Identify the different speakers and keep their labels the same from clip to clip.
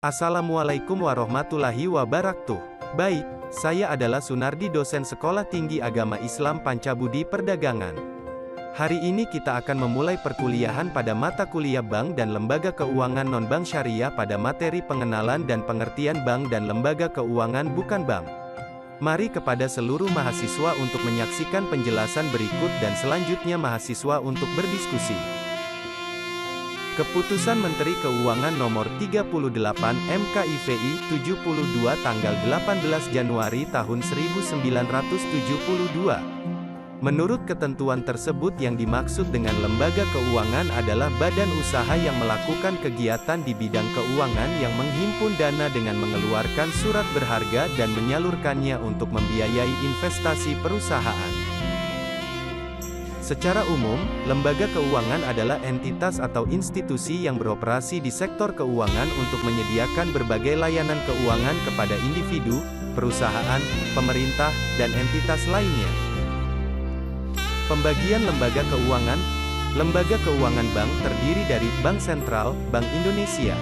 Speaker 1: Assalamualaikum warahmatullahi wabarakatuh. Baik, saya adalah Sunardi, dosen Sekolah Tinggi Agama Islam Pancabudi Perdagangan. Hari ini kita akan memulai perkuliahan pada mata kuliah Bank dan Lembaga Keuangan Non-Bank Syariah pada materi pengenalan dan pengertian bank dan lembaga keuangan bukan bank. Mari kepada seluruh mahasiswa untuk menyaksikan penjelasan berikut dan selanjutnya mahasiswa untuk berdiskusi. Keputusan Menteri Keuangan Nomor 38 MKIVI 72 tanggal 18 Januari tahun 1972. Menurut ketentuan tersebut, yang dimaksud dengan lembaga keuangan adalah badan usaha yang melakukan kegiatan di bidang keuangan yang menghimpun dana dengan mengeluarkan surat berharga dan menyalurkannya untuk membiayai investasi perusahaan. Secara umum, lembaga keuangan adalah entitas atau institusi yang beroperasi di sektor keuangan untuk menyediakan berbagai layanan keuangan kepada individu, perusahaan, pemerintah, dan entitas lainnya. Pembagian lembaga keuangan. Lembaga keuangan bank terdiri dari Bank Sentral, Bank Indonesia,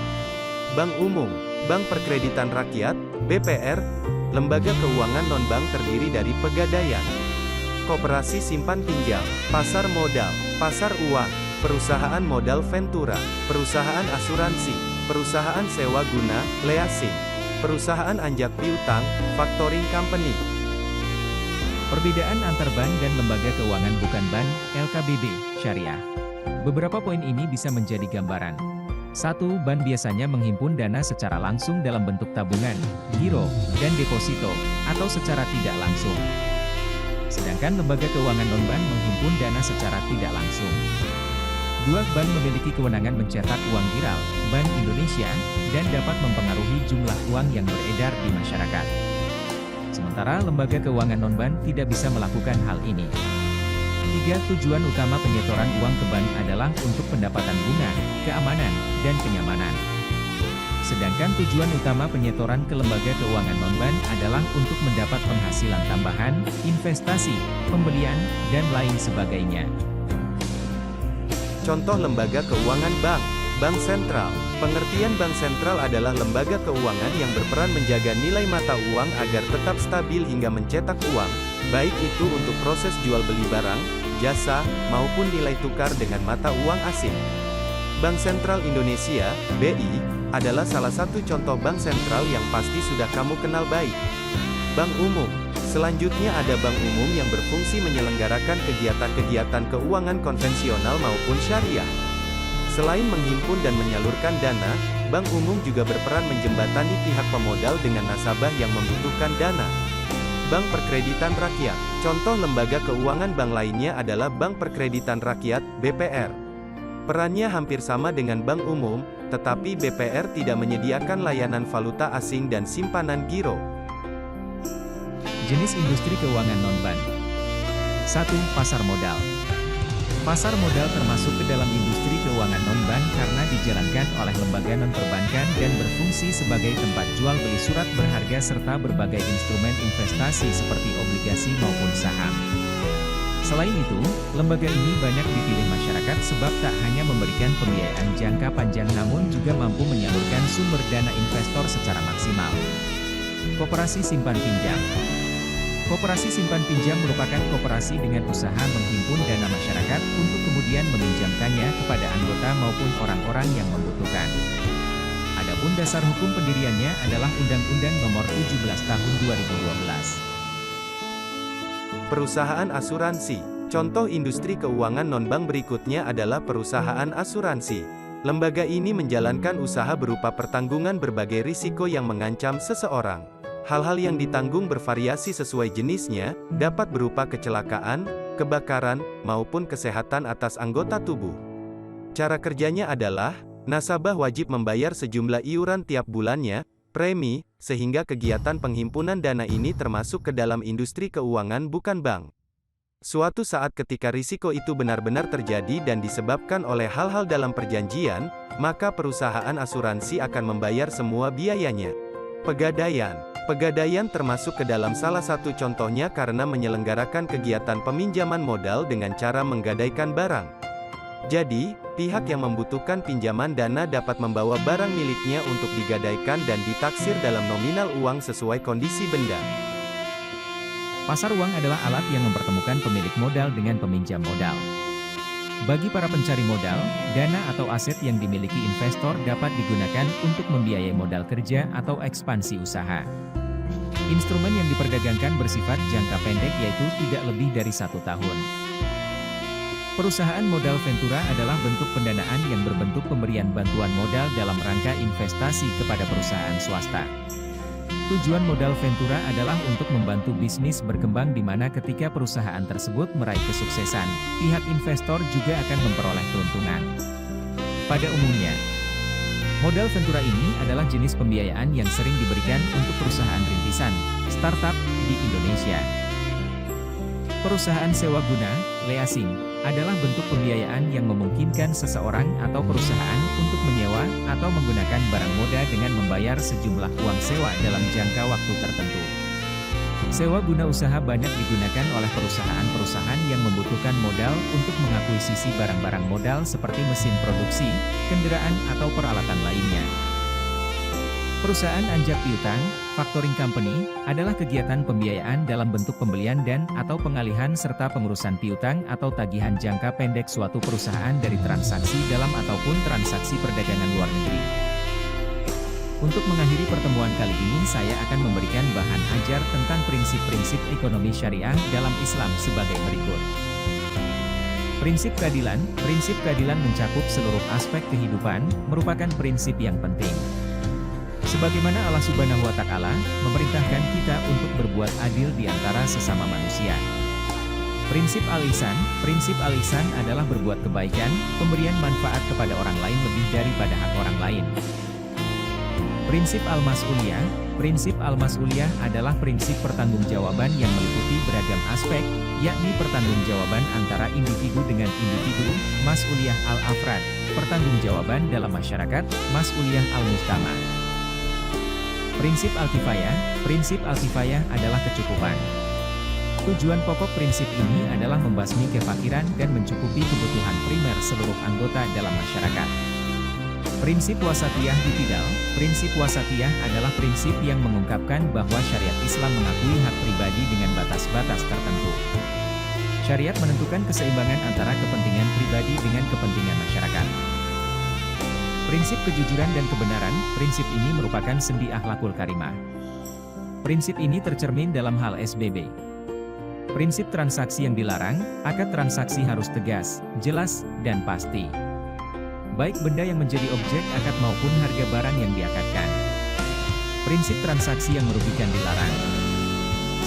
Speaker 1: Bank Umum, Bank Perkreditan Rakyat, BPR. Lembaga keuangan non-bank terdiri dari Pegadaian, Koperasi Simpan Pinjam, Pasar Modal, Pasar Uang, Perusahaan Modal Ventura, Perusahaan Asuransi, Perusahaan Sewa Guna, Leasing, Perusahaan Anjak Piutang, Factoring Company.
Speaker 2: Perbedaan antar bank dan lembaga keuangan bukan bank, LKBB, syariah. Beberapa poin ini bisa menjadi gambaran. 1. Bank biasanya menghimpun dana secara langsung dalam bentuk tabungan, giro, dan deposito, atau secara tidak langsung. Sedangkan lembaga keuangan non-bank menghimpun dana secara tidak langsung. 2. Bank memiliki kewenangan mencetak uang viral, Bank Indonesia, dan dapat mempengaruhi jumlah uang yang beredar di masyarakat. Sementara lembaga keuangan non-bank tidak bisa melakukan hal ini. 3. Tujuan utama penyetoran uang ke bank adalah untuk pendapatan bunga, keamanan, dan kenyamanan. Sedangkan tujuan utama penyetoran ke lembaga keuangan non-bank adalah untuk mendapat penghasilan tambahan, investasi, pembelian, dan lain sebagainya.
Speaker 1: Contoh lembaga keuangan bank. Bank Sentral. Pengertian bank sentral adalah lembaga keuangan yang berperan menjaga nilai mata uang agar tetap stabil hingga mencetak uang, baik itu untuk proses jual beli barang, jasa, maupun nilai tukar dengan mata uang asing. Bank Sentral Indonesia, BI, adalah salah satu contoh bank sentral yang pasti sudah kamu kenal baik. Bank Umum. Selanjutnya ada bank umum yang berfungsi menyelenggarakan kegiatan-kegiatan keuangan konvensional maupun syariah. Selain menghimpun dan menyalurkan dana, bank umum juga berperan menjembatani pihak pemodal dengan nasabah yang membutuhkan dana. Bank Perkreditan Rakyat. Contoh lembaga keuangan bank lainnya adalah Bank Perkreditan Rakyat, BPR. Perannya hampir sama dengan bank umum, tetapi BPR tidak menyediakan layanan valuta asing dan simpanan giro.
Speaker 2: Jenis industri keuangan non-bank. 1. Pasar modal. Pasar modal termasuk ke dalam industri keuangan non-bank karena dijalankan oleh lembaga non-perbankan dan berfungsi sebagai tempat jual beli surat berharga serta berbagai instrumen investasi seperti obligasi maupun saham. Selain itu, lembaga ini banyak dipilih masyarakat sebab tak hanya memberikan pembiayaan jangka panjang namun juga mampu menyalurkan sumber dana investor secara maksimal. Koperasi Simpan Pinjam. Koperasi Simpan Pinjam merupakan koperasi dengan usaha menghimpun dana masyarakat untuk kemudian meminjamkannya kepada anggota maupun orang-orang yang membutuhkan. Adapun dasar hukum pendiriannya adalah Undang-Undang Nomor 17 Tahun 2012.
Speaker 1: Perusahaan asuransi. Contoh industri keuangan non-bank berikutnya adalah perusahaan asuransi. Lembaga ini menjalankan usaha berupa pertanggungan berbagai risiko yang mengancam seseorang. Hal-hal yang ditanggung bervariasi sesuai jenisnya, dapat berupa kecelakaan, kebakaran, maupun kesehatan atas anggota tubuh. Cara kerjanya adalah, nasabah wajib membayar sejumlah iuran tiap bulannya, premi, sehingga kegiatan penghimpunan dana ini termasuk ke dalam industri keuangan bukan bank. Suatu saat ketika risiko itu benar-benar terjadi dan disebabkan oleh hal-hal dalam perjanjian, maka perusahaan asuransi akan membayar semua biayanya. Pegadaian. Pegadaian termasuk ke dalam salah satu contohnya karena menyelenggarakan kegiatan peminjaman modal dengan cara menggadaikan barang. Jadi, pihak yang membutuhkan pinjaman dana dapat membawa barang miliknya untuk digadaikan dan ditaksir dalam nominal uang sesuai kondisi benda.
Speaker 2: Pasar uang adalah alat yang mempertemukan pemilik modal dengan peminjam modal. Bagi para pencari modal, dana atau aset yang dimiliki investor dapat digunakan untuk membiayai modal kerja atau ekspansi usaha. Instrumen yang diperdagangkan bersifat jangka pendek yaitu tidak lebih dari 1 tahun. Perusahaan modal ventura adalah bentuk pendanaan yang berbentuk pemberian bantuan modal dalam rangka investasi kepada perusahaan swasta. Tujuan modal ventura adalah untuk membantu bisnis berkembang di mana ketika perusahaan tersebut meraih kesuksesan, pihak investor juga akan memperoleh keuntungan. Pada umumnya, modal ventura ini adalah jenis pembiayaan yang sering diberikan untuk perusahaan rintisan, startup, di Indonesia. Perusahaan sewa guna, leasing, adalah bentuk pembiayaan yang memungkinkan seseorang atau perusahaan untuk menyewa atau menggunakan barang moda dengan membayar sejumlah uang sewa dalam jangka waktu tertentu. Sewa guna usaha banyak digunakan oleh perusahaan-perusahaan yang membutuhkan modal untuk mengakuisisi barang-barang modal seperti mesin produksi, kendaraan atau peralatan lainnya. Perusahaan anjak piutang, factoring company, adalah kegiatan pembiayaan dalam bentuk pembelian dan/atau pengalihan serta pengurusan piutang atau tagihan jangka pendek suatu perusahaan dari transaksi dalam ataupun transaksi perdagangan luar negeri. Untuk mengakhiri pertemuan kali ini saya akan memberikan bahan ajar tentang prinsip-prinsip ekonomi syariah dalam Islam sebagai berikut. Prinsip keadilan mencakup seluruh aspek kehidupan, merupakan prinsip yang penting. Sebagaimana Allah Subhanahu wa Ta'ala memerintahkan kita untuk berbuat adil di antara sesama manusia. Prinsip al-ihsan adalah berbuat kebaikan, pemberian manfaat kepada orang lain lebih daripada hak orang lain. Prinsip al-mas'uliyah adalah prinsip pertanggungjawaban yang meliputi beragam aspek, yakni pertanggungjawaban antara individu dengan individu, mas'uliyah al-afrad, pertanggungjawaban dalam masyarakat, mas'uliyah al-mujtama'. Prinsip al-kifayah adalah kecukupan. Tujuan pokok prinsip ini adalah membasmi kefakiran dan mencukupi kebutuhan primer seluruh anggota dalam masyarakat. Prinsip wasatiyah adalah prinsip yang mengungkapkan bahwa syariat Islam mengakui hak pribadi dengan batas-batas tertentu. Syariat menentukan keseimbangan antara kepentingan pribadi dengan kepentingan masyarakat. Prinsip kejujuran dan kebenaran, prinsip ini merupakan sendi akhlakul karimah. Prinsip ini tercermin dalam hal SBB. Prinsip transaksi yang dilarang, akad transaksi harus tegas, jelas, dan pasti. Baik benda yang menjadi objek akad maupun harga barang yang diakadkan. Prinsip transaksi yang merugikan dilarang.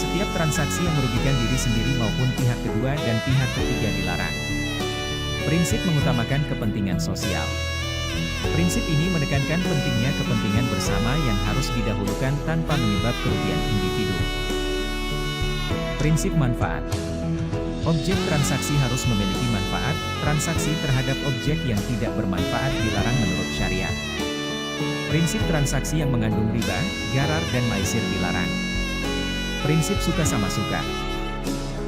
Speaker 2: Setiap transaksi yang merugikan diri sendiri maupun pihak kedua dan pihak ketiga dilarang. Prinsip mengutamakan kepentingan sosial. Prinsip ini menekankan pentingnya kepentingan bersama yang harus didahulukan tanpa menyebab kerugian individu. Prinsip manfaat. Objek transaksi harus memiliki manfaat, transaksi terhadap objek yang tidak bermanfaat dilarang menurut syariat. Prinsip transaksi yang mengandung riba, gharar dan maisir dilarang. Prinsip suka sama suka.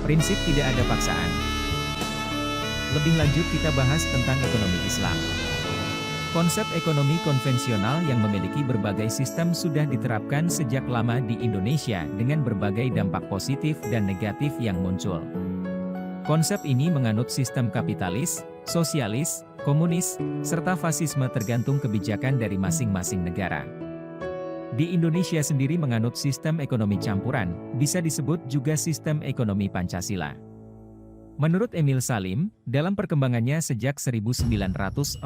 Speaker 2: Prinsip tidak ada paksaan. Lebih lanjut kita bahas tentang ekonomi Islam. Konsep ekonomi konvensional yang memiliki berbagai sistem sudah diterapkan sejak lama di Indonesia dengan berbagai dampak positif dan negatif yang muncul. Konsep ini menganut sistem kapitalis, sosialis, komunis, serta fasisme tergantung kebijakan dari masing-masing negara. Di Indonesia sendiri menganut sistem ekonomi campuran, bisa disebut juga sistem ekonomi Pancasila. Menurut Emil Salim, dalam perkembangannya sejak 1945,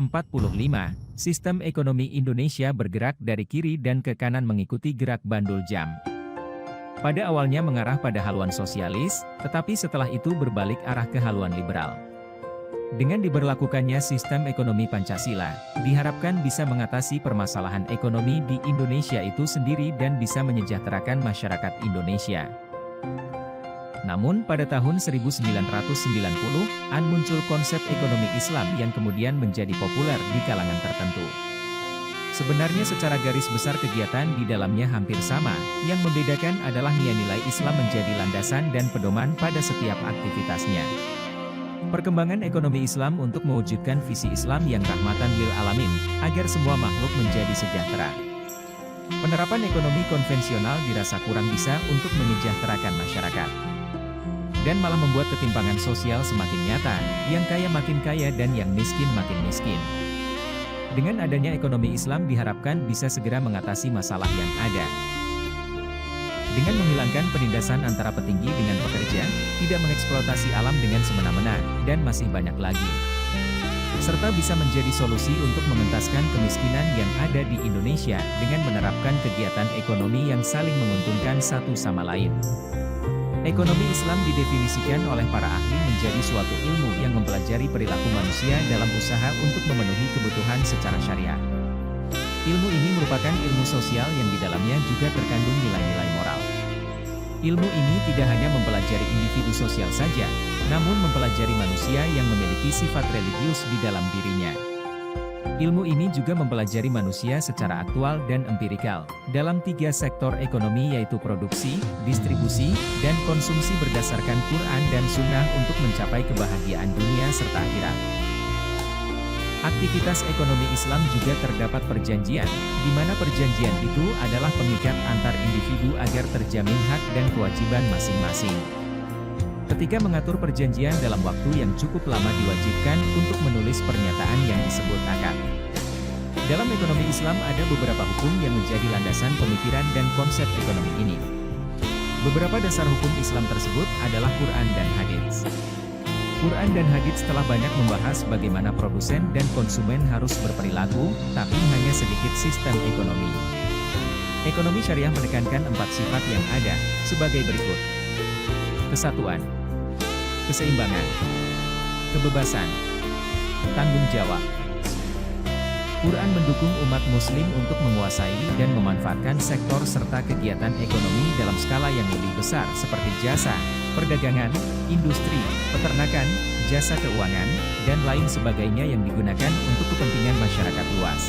Speaker 2: sistem ekonomi Indonesia bergerak dari kiri dan ke kanan mengikuti gerak bandul jam. Pada awalnya mengarah pada haluan sosialis, tetapi setelah itu berbalik arah ke haluan liberal. Dengan diberlakukannya sistem ekonomi Pancasila, diharapkan bisa mengatasi permasalahan ekonomi di Indonesia itu sendiri dan bisa menyejahterakan masyarakat Indonesia. Namun pada tahun 1990-an muncul konsep ekonomi Islam yang kemudian menjadi populer di kalangan tertentu. Sebenarnya secara garis besar kegiatan di dalamnya hampir sama, yang membedakan adalah nilai-nilai Islam menjadi landasan dan pedoman pada setiap aktivitasnya. Perkembangan ekonomi Islam untuk mewujudkan visi Islam yang rahmatan lil alamin, agar semua makhluk menjadi sejahtera. Penerapan ekonomi konvensional dirasa kurang bisa untuk menyejahterakan masyarakat. Dan malah membuat ketimpangan sosial semakin nyata, yang kaya makin kaya dan yang miskin makin miskin. Dengan adanya ekonomi Islam diharapkan bisa segera mengatasi masalah yang ada. Dengan menghilangkan penindasan antara petinggi dengan pekerja, tidak mengeksploitasi alam dengan semena-mena, dan masih banyak lagi. Serta bisa menjadi solusi untuk mengentaskan kemiskinan yang ada di Indonesia dengan menerapkan kegiatan ekonomi yang saling menguntungkan satu sama lain. Ekonomi Islam didefinisikan oleh para ahli menjadi suatu ilmu yang mempelajari perilaku manusia dalam usaha untuk memenuhi kebutuhan secara syariah. Ilmu ini merupakan ilmu sosial yang di dalamnya juga terkandung nilai-nilai moral. Ilmu ini tidak hanya mempelajari individu sosial saja, namun mempelajari manusia yang memiliki sifat religius di dalam dirinya. Ilmu ini juga mempelajari manusia secara aktual dan empirikal, dalam 3 sektor ekonomi yaitu produksi, distribusi, dan konsumsi berdasarkan Quran dan Sunnah untuk mencapai kebahagiaan dunia serta akhirat. Aktivitas ekonomi Islam juga terdapat perjanjian, di mana perjanjian itu adalah pengikat antar individu agar terjamin hak dan kewajiban masing-masing. Ketika mengatur perjanjian dalam waktu yang cukup lama diwajibkan untuk menulis pernyataan yang disebut akad. Dalam ekonomi Islam ada beberapa hukum yang menjadi landasan pemikiran dan konsep ekonomi ini. Beberapa dasar hukum Islam tersebut adalah Quran dan Hadits. Quran dan Hadits telah banyak membahas bagaimana produsen dan konsumen harus berperilaku, tapi hanya sedikit sistem ekonomi. Ekonomi syariah menekankan 4 sifat yang ada, sebagai berikut. Kesatuan, keseimbangan, kebebasan, tanggung jawab. Quran mendukung umat muslim untuk menguasai dan memanfaatkan sektor serta kegiatan ekonomi dalam skala yang lebih besar seperti jasa, perdagangan, industri, peternakan, jasa keuangan, dan lain sebagainya yang digunakan untuk kepentingan masyarakat luas.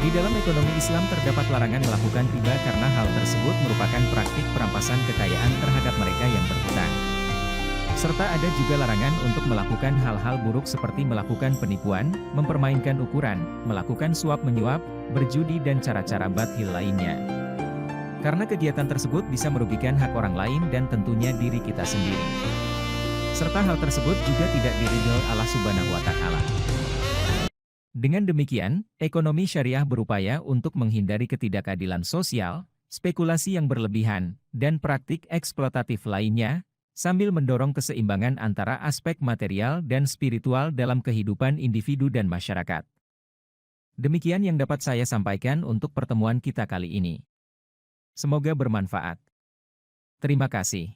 Speaker 2: Di dalam ekonomi Islam terdapat larangan melakukan riba karena hal tersebut merupakan praktik perampasan kekayaan terhadap mereka yang berhutang. Serta ada juga larangan untuk melakukan hal-hal buruk seperti melakukan penipuan, mempermainkan ukuran, melakukan suap-menyuap, berjudi dan cara-cara batil lainnya. Karena kegiatan tersebut bisa merugikan hak orang lain dan tentunya diri kita sendiri. Serta hal tersebut juga tidak diridhoi Allah Subhanahu wa Ta'ala. Dengan demikian, ekonomi syariah berupaya untuk menghindari ketidakadilan sosial, spekulasi yang berlebihan, dan praktik eksploitatif lainnya, sambil mendorong keseimbangan antara aspek material dan spiritual dalam kehidupan individu dan masyarakat. Demikian yang dapat saya sampaikan untuk pertemuan kita kali ini. Semoga bermanfaat. Terima kasih.